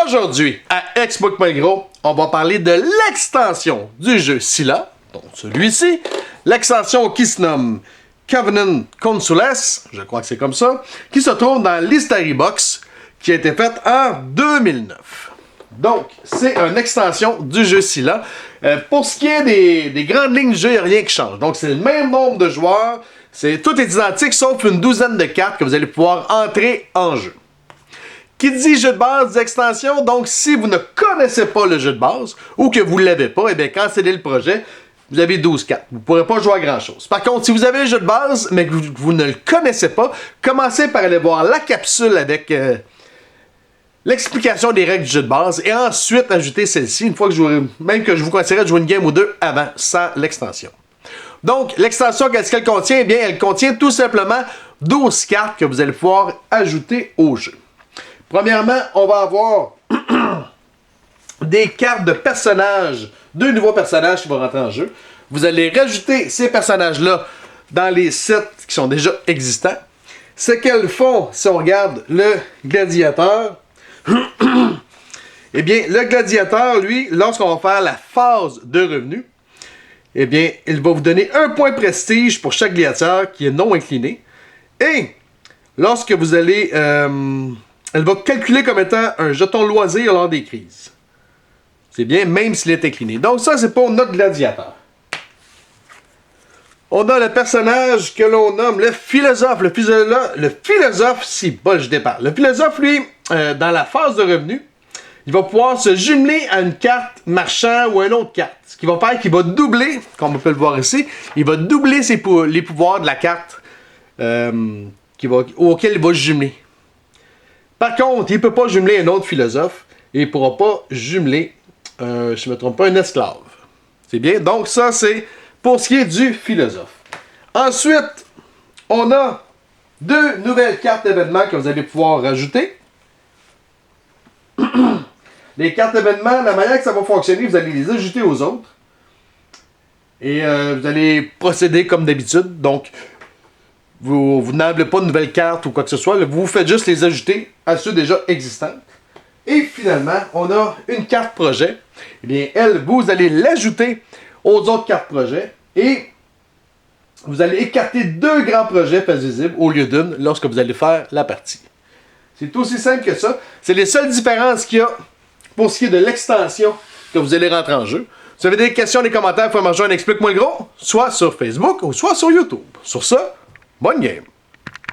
Aujourd'hui, à Expo.gros, on va parler de l'extension du jeu Scylla, donc celui-ci, l'extension qui se nomme Covenant Consules, je crois que c'est comme ça, qui se trouve dans l'History Box, qui a été faite en 2009. Donc, c'est une extension du jeu Scylla. Pour ce qui est des grandes lignes du jeu, il n'y a rien qui change. Donc, c'est le même nombre de joueurs, tout est identique, sauf une douzaine de cartes que vous allez pouvoir entrer en jeu. Qui dit jeu de base, dit extension, donc si vous ne connaissez pas le jeu de base, ou que vous ne l'avez pas, eh bien, cancellez le projet, vous avez 12 cartes. Vous ne pourrez pas jouer à grand chose. Par contre, si vous avez le jeu de base, mais que vous ne le connaissez pas, commencez par aller voir la capsule avec l'explication des règles du jeu de base, et ensuite ajouter celle-ci, une fois que même que je vous conseillerais de jouer une game ou deux avant, sans l'extension. Donc, l'extension, qu'est-ce qu'elle contient? Eh bien, elle contient tout simplement 12 cartes que vous allez pouvoir ajouter au jeu. Premièrement, on va avoir des cartes de personnages, 2 nouveaux personnages qui vont rentrer en jeu. Vous allez rajouter ces personnages-là dans les sets qui sont déjà existants. Ce qu'elles font, si on regarde le gladiateur, eh bien, le gladiateur, lui, lorsqu'on va faire la phase de revenu, eh bien, il va vous donner 1 point prestige pour chaque gladiateur qui est non incliné. Et lorsque vous allez... elle va calculer comme étant un jeton loisir lors des crises. C'est bien, même s'il est incliné. Donc ça, c'est pour notre gladiateur. On a le personnage que l'on nomme le philosophe. Le philosophe, si bol, je départ. Le philosophe, lui, dans la phase de revenu, il va pouvoir se jumeler à une carte marchand ou à une autre carte. Ce qui va faire qu'il va doubler, comme on peut le voir ici, il va doubler les pouvoirs de la carte auquel il va se jumeler. Par contre, il ne peut pas jumeler un autre philosophe et il ne pourra pas jumeler, je ne me trompe pas, un esclave. C'est bien? Donc ça, c'est pour ce qui est du philosophe. Ensuite, on a 2 nouvelles cartes d'événements que vous allez pouvoir rajouter. Les cartes d'événements, la manière que ça va fonctionner, vous allez les ajouter aux autres. Et vous allez procéder comme d'habitude. Donc, vous n'avez pas de nouvelles cartes ou quoi que ce soit. Vous faites juste les ajouter à ceux déjà existants. Et finalement, on a une carte projet. Eh bien, elle, vous allez l'ajouter aux autres cartes projet. Et vous allez écarter 2 grands projets face visibles au lieu d'une lorsque vous allez faire la partie. C'est aussi simple que ça. C'est les seules différences qu'il y a pour ce qui est de l'extension que vous allez rentrer en jeu. Si vous avez des questions, des commentaires, vous pouvez me rejoindre Explique-moi le gros, soit sur Facebook ou soit sur YouTube. Sur ça, bonne game!